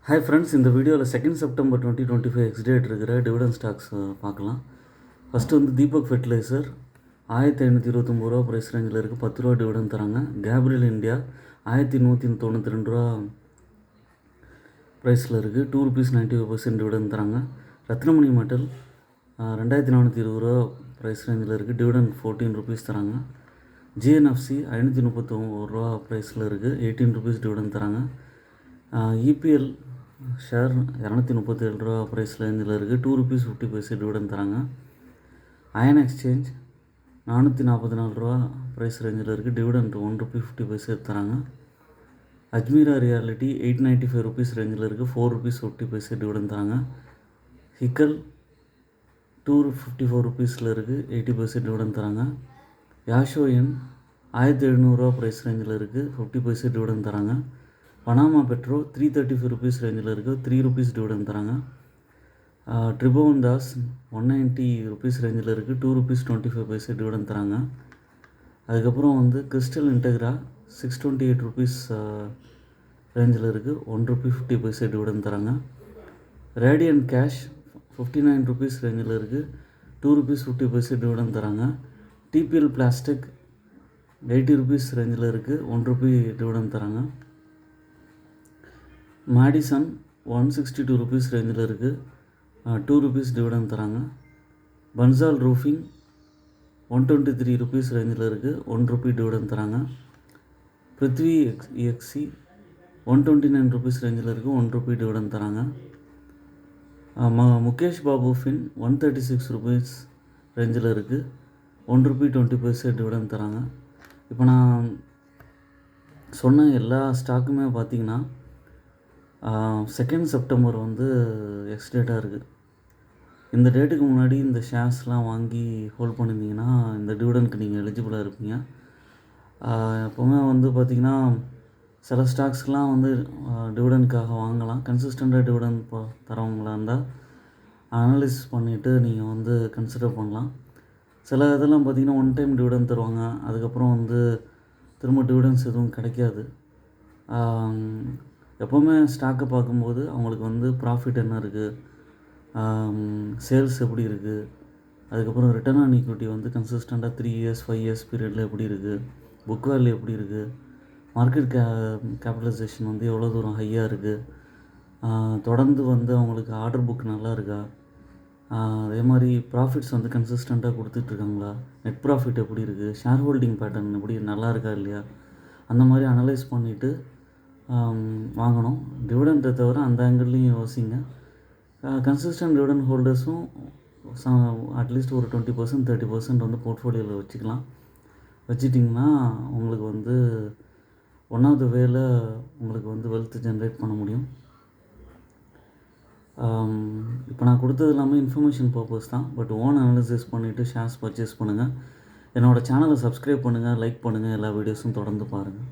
Hi friends, இந்த வீடியோவில் 2nd September 2025 ex-date இருக்கிற டிவிடெண்ட் ஸ்டாக்ஸ் பார்க்கலாம். ஃபஸ்ட்டு வந்து தீபக் ஃபெர்டிலைசர் 1529 ரூபா ப்ரைஸ் ரேஞ்சில் இருக்குது, 10 ரூபா டிவிடெண்ட் தராங்க. கேப்ரியல் இந்தியா 1192 ரூபா ப்ரைஸில் இருக்குது, 2 rupees 95% டிவிடெண்ட் தராங்க. ரத்னமணி மெட்டல் 2420 ரூபா ப்ரைஸ் ரேஞ்சில் இருக்குது, டிவிடெண்ட் 14 rupees தராங்க. ஜிஎன்எஃப்சி 539 ரூபா ப்ரைஸில் இருக்குது, 18 rupees டிவிடெண்ட் தராங்க. இபிஎல் ஷேர் 237 ரூபா ப்ரைஸ் ரேஞ்சில் இருக்குது, 2 rupees 50 டிவிடெண்ட் தராங்க. அயன் எக்ஸ்சேஞ்ச் 444 ரூபா ப்ரைஸ் ரேஞ்சில் இருக்குது, டிவிடெண்ட் 1 rupee 50 தராங்க. அஜ்மீரா ரியாலிட்டி 895 rupees ரேஞ்சில் இருக்குது, 4 rupees 50 டிவிடெண்ட் தராங்க. ஹிக்கல் 254 rupeesல இருக்குது, 80 டிவிடெண்ட் தராங்க. யாஷோயின் 1700 ரூபா ப்ரைஸ் ரேஞ்சில் இருக்குது, 50 டிவிடெண்ட் தராங்க. பனாமா பெட்ரோ 335 rupees ரேஞ்சில் இருக்குது, 3 rupees டிவிடெண்ட் தராங்க. ட்ரிபோன் தாஸ் 190 rupees ரேஞ்சில் இருக்குது, 2 rupees 25 டிவிடெண்ட் தராங்க. அதுக்கப்புறம் வந்து கிறிஸ்டல் இன்டெக்ரா 628 rupees ரேஞ்சில் இருக்குது, 1 rupee 50 டிவிடெண்ட் தராங்க. ரேடியன்ட் கேஷ் 59 rupees ரேஞ்சில் இருக்குது, 2 rupees 50 டிவிடெண்ட் தராங்க. டிபிஎல் பிளாஸ்டிக் 80 rupees ரேஞ்சில் இருக்குது, 1 rupee டிவிடெண்ட் தராங்க. மேடிசன் 162 rupees ரேஞ்சில் இருக்குது, 2 rupees டிவிடெண்ட் தராங்க. பன்சால் ரூஃபிங் 123 rupees ரேஞ்சில் இருக்குது, 1 rupee டிவிடெண்ட் தராங்க. பிருத்வி எக்ஸி 129 rupees ரேஞ்சில் இருக்குது, 1 rupee டிவிடெண்ட் தராங்க. முகேஷ் பாபு ஃபின் 136 rupees ரேஞ்சில் இருக்குது, 1 rupee 20 டிவிடெண்ட் தராங்க. இப்போ நான் சொன்ன எல்லா ஸ்டாக்குமே பார்த்திங்கன்னா 2nd September வந்து எக்ஸ்டேட்டாக இருக்குது. இந்த டேட்டுக்கு முன்னாடி இந்த ஷேர்ஸ்லாம் வாங்கி ஹோல்ட் பண்ணியிருந்தீங்கன்னா இந்த டிவிடெண்ட்க்கு நீங்கள் எலிஜிபிளாக இருப்பீங்க. எப்போவுமே வந்து பார்த்திங்கன்னா சில ஸ்டாக்ஸ்க்கெலாம் வந்து டிவிடெண்ட்காக வாங்கலாம். கன்சிஸ்டண்ட்டாக டிவிடெண்ட் தரவங்களாக இருந்தால் அனலைஸ் பண்ணிவிட்டு நீங்கள் வந்து கன்சிடர் பண்ணலாம். சில இதெல்லாம் பார்த்திங்கன்னா ஒன் டைம் டிவிடெண்ட் தருவாங்க, அதுக்கப்புறம் வந்து திரும்ப டிவிடெண்ட்ஸ் எதுவும் கிடைக்காது. எப்போவுமே ஸ்டாக்கை பார்க்கும்போது அவங்களுக்கு வந்து ப்ராஃபிட் என்ன இருக்குது, சேல்ஸ் எப்படி இருக்குது, அதுக்கப்புறம் ரிட்டர்ன் ஆன் ஈக்விட்டி வந்து கன்சிஸ்டண்ட்டாக 3 years 5 years பீரியடில் எப்படி இருக்குது, புக் வேல்யூ எப்படி இருக்குது, மார்க்கெட் கேபிட்டலைசேஷன் வந்து எவ்வளோ தூரம் ஹையாக இருக்குது, தொடர்ந்து வந்து அவங்களுக்கு ஆர்டர் புக் நல்லா இருக்கா, அதே மாதிரி ப்ராஃபிட்ஸ் வந்து கன்சிஸ்டண்ட்டாக கொடுத்துட்ருக்காங்களா, நெட் ப்ராஃபிட் எப்படி இருக்குது, ஷேர் ஹோல்டிங் பேட்டர்ன் எப்படி நல்லா இருக்கா இல்லையா, அந்த மாதிரி அனலைஸ் பண்ணிவிட்டு வாங்கணும். டிவிடெண்ட்டை தவிர அந்த ஆங்கிள்லையும் யோசிங்க. கன்சிஸ்டன்ட் டிவிடெண்ட் ஹோல்டர்ஸும் அட்லீஸ்ட் ஒரு 20% 30% வந்து போர்ட்ஃபோலியோவில் வச்சுக்கலாம். வச்சிட்டிங்கன்னா உங்களுக்கு வந்து ஒன் ஆஃப் த வேல உங்களுக்கு வந்து வெல்த் ஜென்ரேட் பண்ண முடியும். இப்போ நான் கொடுத்தது எல்லாமே இன்ஃபர்மேஷன் பர்பஸ் தான், பட் ஓன் அனலைசிஸ் பண்ணிவிட்டு ஷேர்ஸ் பர்ச்சேஸ் பண்ணுங்கள். என்னோடய சேனலை சப்ஸ்கிரைப் பண்ணுங்கள், லைக் பண்ணுங்கள், எல்லா வீடியோஸும் தொடர்ந்து பாருங்கள்.